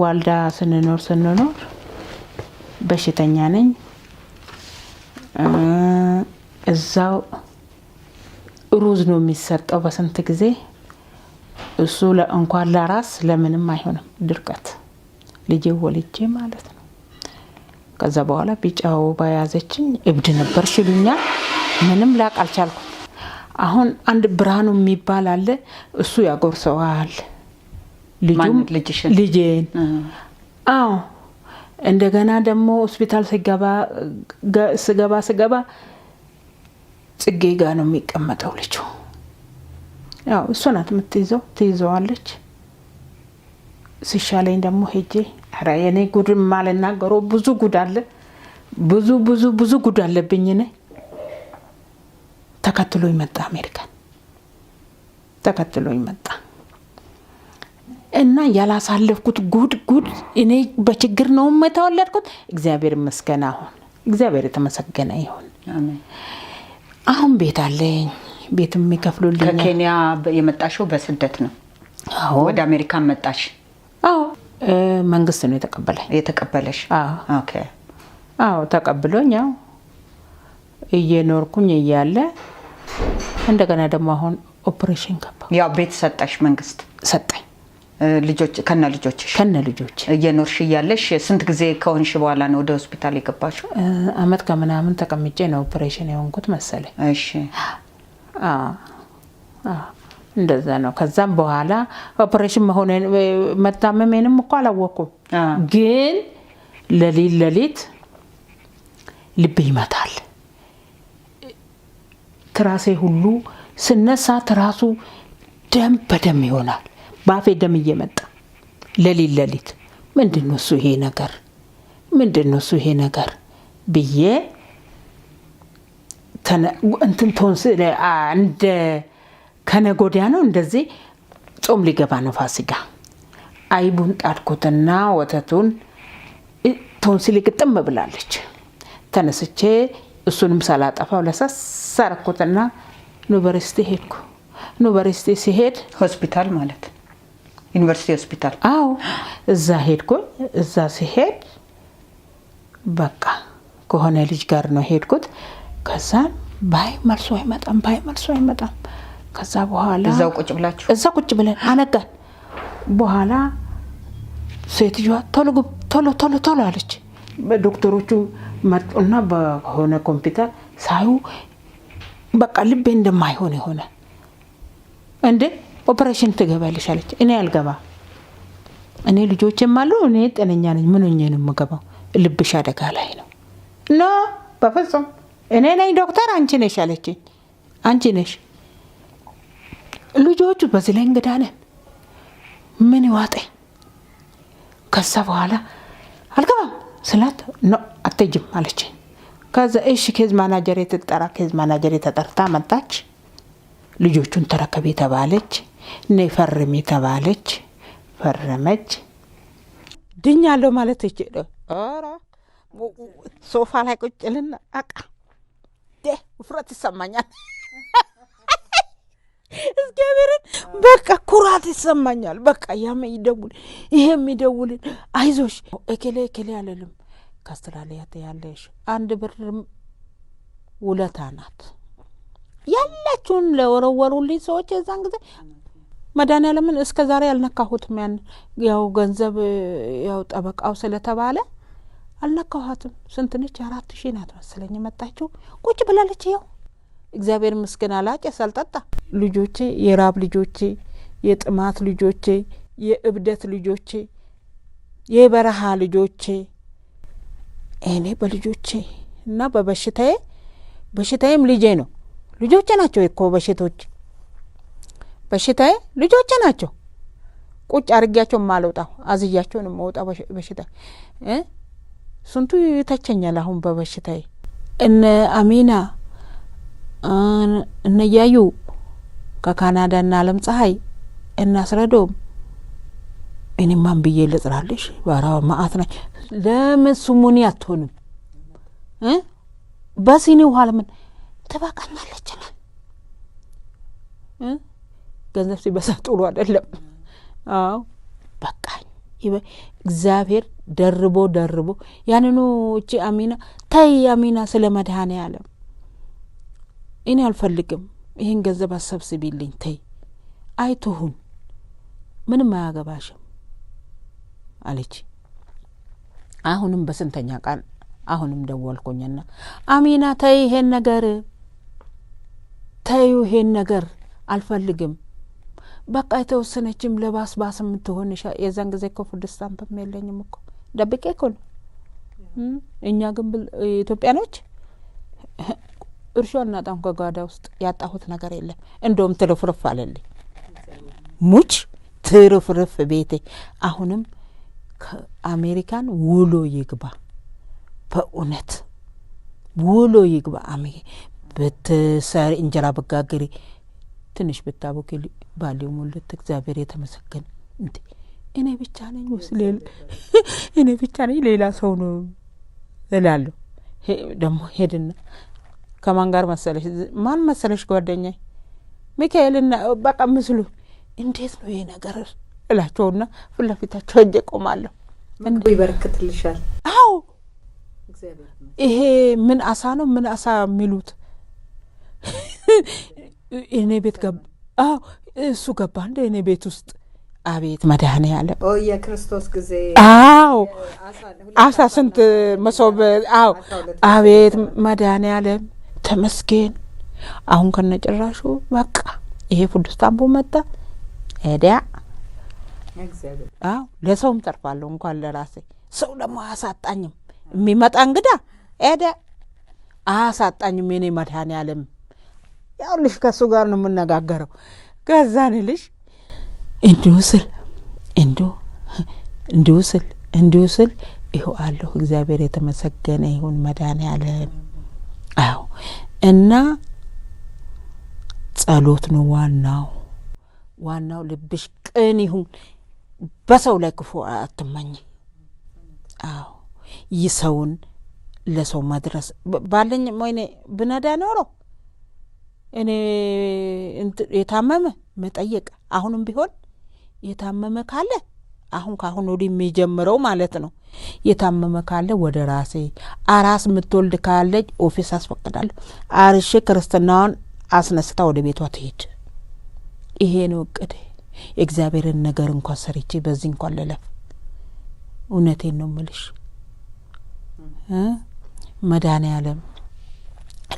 ዋልዳ ስንኖር በሽተኛ ነኝ እዛው ሩዝ ነው የሚሰጠው በስንት ጊዜ እሱ እንኳን ለራስ ለምንም አይሆንም ድርቀት ልጄ ወልጄ ማለት ነው ከዛ በኋላ ቢጫው ባያዘችኝ እብድ ነበር ሽሉኛል ምንም ላቅ አልቻልኩም አሁን አንድ ብርሃኑ የሚባል አለ እሱ ያጎርሰዋል ልጄን አዎ እንደገና ደግሞ ሆስፒታል ስገባ ጽጌ ጋር ነው የሚቀመጠው ልጁ ያው እሷ ናት የምትይዘው ትይዘዋለች ሲሻለኝ ደግሞ ሄጄ አራ የኔ ጉድ ማልናገረው ብዙ ጉድ አለ ብዙ ጉድ አለብኝ ነኝ ተከትሎኝ መጣ አሜሪካን ተከትሎኝ መጣ እና ያላሳለፍኩት ጉድ እኔ በችግር ነው የተወለድኩት እግዚአብሔር ይመስገን አሁን እግዚአብሔር የተመሰገነ ይሁን አሜን አሁን ቤት አለኝ ቤትም የሚከፍሉልኝ ከኬንያ የመጣሽው በስደት ነው አዎ ወደ አሜሪካ መጣሽ አዎ መንግስት ነው የተቀበለሽ አዎ ኦኬ አዎ ተቀብሎኝ ያው እየኖርኩኝ እያለ እንደገና ደግሞ አሁን ኦፕሬሽን ገባ ያው ቤት ሰጣሽ መንግስት ሰጠኝ ልጆች ከነ ልጆች እየኖርሽ እያለሽ ስንት ጊዜ ከሆንሽ በኋላ ነው ወደ ሆስፒታል የገባሽው አመት ከምናምን ተቀምጬ ነው ኦፕሬሽን የሆንኩት መሰለኝ እሺ እንደዛ ነው ከዛም በኋላ ኦፕሬሽን መሆኔን መታመሜንም እኮ አላወኩም ግን ለሊት ልብ ይመታል ትራሴ ሁሉ ስነሳ ትራሱ ደም በደም ይሆናል ባፌ ደም እየመጣ ለሊት ምንድነው እሱ ይሄ ነገር ብዬ እንትን ቶንሲል አንድ ከነጎዲያ ነው እንደዚህ ጾም ሊገባ ነው ፋሲካ አይቡን ጣድኩትና ወተቱን ቶንሲል ግጥም ብላለች ተነስቼ እሱንም ሳላጠፋው ለሰሰረኩትና ዩኒቨርሲቲ ሄድኩ ዩኒቨርሲቲ ሲሄድ ሆስፒታል ማለት ዩኒቨርሲቲ ሆስፒታል አዎ እዛ ሄድኩ እዛ ሲሄድ በቃ ከሆነ ልጅ ጋር ነው ሄድኩት ከዛ ባይ መልሶ አይመጣም ከዛ በኋላ እዛው ቁጭ ብለን አነጋን በኋላ ሴትየዋ ቶሎ አለች ዶክተሮቹ መጡና በሆነ ኮምፒውተር ሳዩ በቃ ልቤ እንደማይሆን ሆነ እንዴ ኦፕሬሽን ትገባለሽ አለች እኔ አልገባ እኔ ልጆችም አሉ እኔ ጤነኛ ነኝ ምን ሆኜ ነው የምገባው ልብሽ አደጋ ላይ ነው ኖ በፍጹም እኔ ነኝ ዶክተር አንቺ ነሽ አለችኝ አንቺ ነሽ ልጆቹ በዚህ ላይ እንግዳ ነን ምን ይዋጠኝ ከዛ በኋላ አልገባም ስላት ኖ አትጅም አለችኝ ከዛ እሺ ኬዝ ማናጀር ተጠርታ መጣች ልጆቹን ተረከቢ ተባለች ነፈርሚ ተባለች ፈረመች ድኛለሁ ማለት ይችላል አራ ሶፋ ላይ ቁጭልና አቃ ውፍረት ይሰማኛል እግዚአብሔርን በቃ ኩራት ይሰማኛል በቃ ይሄም ይደውል አይዞሽ እከሌ አለልም ከአስትራሊያ ያለሽ አንድ ብር ውለታ ናት ያላችሁን ለወረወሩልኝ ሰዎች የዛን ጊዜ መድኃኒዓለምን እስከ ዛሬ አልነካሁትም ያው ገንዘብ ያው ጠበቃው ስለተባለ አልነካኋትም ስንት ነች 4000 ናት መሰለኝ መጣችሁ ቁጭ ብላለች ያው እግዚአብሔር ይመስገን አላጨስ አልጠጣ ልጆቼ የራብ ልጆቼ የጥማት ልጆቼ የእብደት ልጆቼ የበረሃ ልጆቼ እኔ በልጆቼ እና በበሽታዬም ልጄ ነው ልጆቼ ናቸው እኮ በሽታዬ ልጆቼ ናቸው ቁጭ አርጋቸው ማለውጣው አዝያቸው ነው መውጣ በሽታ ስንቱ ይተቸኛል አሁን በበሽታዬ እነ አሚና እነ ያዩ ከካናዳና ዓለም ፀሐይ እና አስረዶም እኔ ማን ብዬ ልጥራልሽ ባራው ማአት ነኝ ለምን ስሙኒ አትሆንም በሲኒ ውሃ ለምን ተባቃናለች ገንዘብ ሲበዛ ጥሩ አይደለም አዎ በቃኝ እግዚአብሔር ደርቦ ያንኑ እቺ አሚና ታይ አሚና ስለ መድኃኔዓለም እኔ አልፈልግም ይሄን ገንዘብ አሰብስቢልኝ ታይ አይቶሁን ምንም አያገባሽም አለች። አሁንም በስንተኛ ቃል አሁንም ደወልኩኝና አሚና ታይ ይሄን ነገር አልፈልግም በቃ የተወሰነችም ለባስ ምትሆን የዛን ጊዜ እኮ ፉድ ስታምፕ የለኝም እኮ ደብቄ እኮ ነው። እኛ ግን ኢትዮጵያኖች እርሾ እናጣም ከጓዳ ውስጥ ያጣሁት ነገር የለም። እንደውም ትርፍርፍ አለልኝ ሙች ትርፍርፍ ቤቴ። አሁንም ከአሜሪካን ውሎ ይግባ በእውነት ውሎ ይግባ። በተሰር እንጀራ በጋገሪ ትንሽ በታቦከሊ ባለው ሙልት እግዚአብሔር የተመሰገነ እንዴ እኔ ብቻ ነኝ ወስሌል እኔ ብቻ ነኝ ሌላ ሰው ነው እላለሁ። ደግሞ ሄድና ከማን ጋር መሰለሽ ማን መሰለሽ ጓደኛዬ ሚካኤልና በቃ ምስሉ እንዴት ነው ይሄ ነገር እላቸውና ፍለፊታቸው እጄ ቆማለሁ። እንዴ ይበረክትልሻል። አዎ እግዚአብሔር ይሄ ምን አሳ ነው ምን አሳ የሚሉት እኔ ቤት ገባ። አዎ እሱ ገባ እንደ እኔ ቤት ውስጥ አቤት መድኃኔዓለም የክርስቶስ ጊዜ አዎ አሳ ስንት መሶብ አዎ አቤት መድኃኔዓለም ተመስገን። አሁን ከነጭራሹ በቃ ይሄ ፉድ ስታምፑ መጣ ኤዲያ እግዚአብሔር አዎ ለሰውም ተርፋለሁ እንኳን ለራሴ ሰው ደግሞ አሳጣኝም የሚመጣ እንግዳ ኤዲያ አሳጣኝም የኔ መድኃኔዓለም ያው ልጅ ከሱ ጋር ነው የምነጋገረው። ከዛን ልጅ እንዲሁ ስል ይኸው አለሁ እግዚአብሔር የተመሰገነ ይሁን መድኃኔዓለም። አዎ እና ጸሎት ነው ዋናው ልብሽ ቅን ይሁን በሰው ላይ ክፉ አትመኝ። አዎ ይሰውን ለሰው መድረስ ባለኝ ሞይኔ ብነዳ ኖሮ እኔ የታመመ መጠየቅ አሁንም ቢሆን የታመመ ካለ ካሁን ወዲህ የሚጀምረው ማለት ነው። የታመመ ካለ ወደ ራሴ አራስ ምትወልድ ካለ ኦፊስ አስፈቅዳለሁ አርሼ ክርስትናውን አስነስታ ወደ ቤቷ ትሄድ። ይሄ ነው እቅዴ። እግዚአብሔርን ነገር እንኳን ሰርቼ በዚህ እንኳን ለለፍ እውነቴን ነው የምልሽ መድኃኔዓለም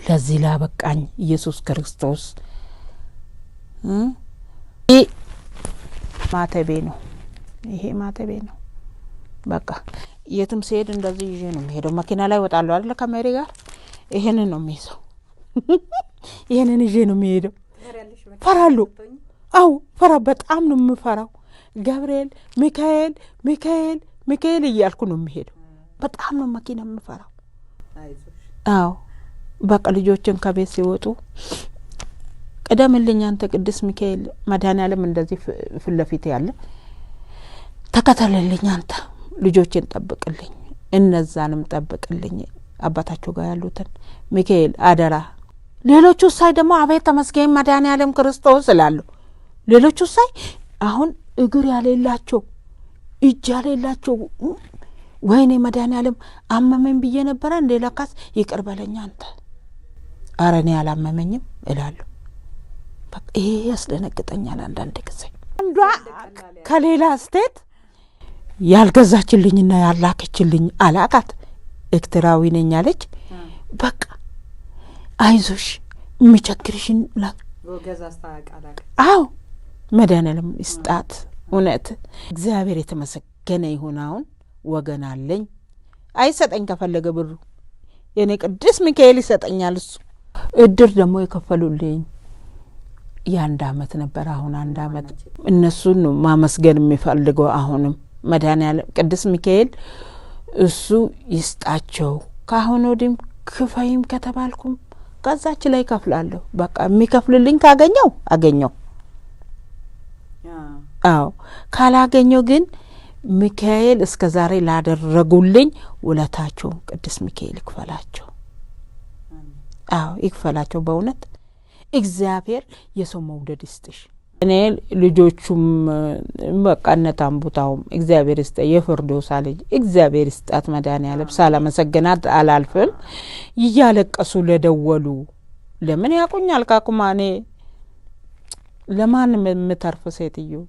ለዚህ ላበቃኝ ኢየሱስ ክርስቶስ ይሄ ማተቤ ነው። በቃ የትም ሲሄድ እንደዚህ ይዤ ነው የምሄደው። መኪና ላይ ወጣለሁ አይደል ከመሪ ጋር ይሄንን ነው የሚይዘው ይሄንን ይዤ ነው የሚሄደው። ፈራለሁ። አው በጣም ነው የምፈራው። ገብርኤል ሚካኤል እያልኩ ነው የምሄደው። በጣም ነው መኪና የምፈራው። አው በቃ ልጆችን ከቤት ሲወጡ ቀደምልኝ አንተ ቅዱስ ሚካኤል መድኃኔዓለም እንደዚህ ፍለፊት ያለ ተከተለልኝ አንተ ልጆችን ጠብቅልኝ እነዛንም ጠብቅልኝ አባታቸው ጋር ያሉትን ሚካኤል አደራ። ሌሎቹ ሳይ ደግሞ አቤት ተመስገን መድኃኔዓለም ክርስቶስ እላለሁ። ሌሎቹ ሳይ አሁን እግር ያሌላቸው እጅ ያሌላቸው ወይኔ መድኃኔዓለም አመመኝ ብዬ ነበር እንደ ለካስ ይቅር በለኝ አንተ አረኔ ያላመመኝም እላለሁ። በቃ ይሄ ያስደነግጠኛል አንዳንድ ጊዜ። አንዷ ከሌላ ስቴት ያልገዛችልኝና ያላከችልኝ አላቃት ኤክትራዊ ነኝ አለች። በቃ አይዞሽ የሚቸግርሽን ወገዛ አስተካክላክ አው መድኃኔዓለም ይስጣት። እውነት እግዚአብሔር የተመሰገነ ይሁን። አሁን ወገን አለኝ አይሰጠኝ ከፈለገ ብሩ የኔ ቅዱስ ሚካኤል ይሰጠኛል። እሱ እድር ደግሞ የከፈሉልኝ የአንድ አመት ነበር። አሁን አንድ አመት እነሱን ነው ማመስገን የሚፈልገው። አሁንም መድኃኔዓለም ቅዱስ ሚካኤል እሱ ይስጣቸው። ካሁን ወዲም ክፈይም ከተባልኩም ከዛች ላይ ከፍላለሁ። በቃ የሚከፍልልኝ አገኘው። አዎ ካላገኘው ግን ሚካኤል እስከ ዛሬ ላደረጉልኝ ውለታቸው ቅዱስ ሚካኤል ይክፈላቸው። አዎ ይክፈላቸው። በእውነት እግዚአብሔር የሰው መውደድ ይስጥሽ። እኔ ልጆቹም በቃ እነታምቡታውም እግዚአብሔር ይስጥ የፍርዶስ ልጅ እግዚአብሔር ይስጣት መድኃኒዓለም ሳላመሰግናት አላልፍም። ይያለቀሱ ለደወሉ ለምን ያቁኛል ካኩማኔ ለማንም የምተርፍ ሴትዮ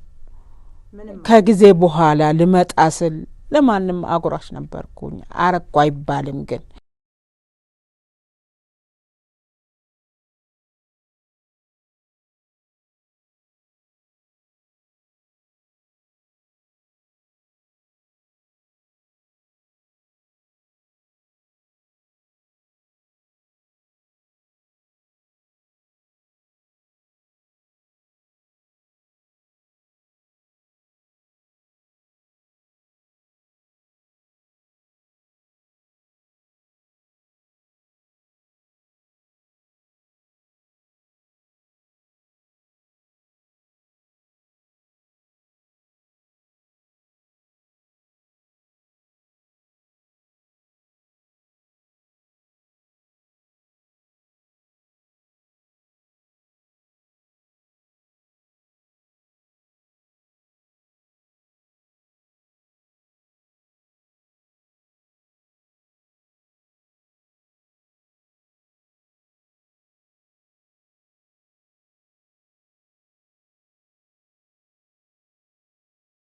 ከጊዜ በኋላ ልመጣ ስል ለማንም አጉራሽ ነበርኩኝ። አረቁ አይባልም ግን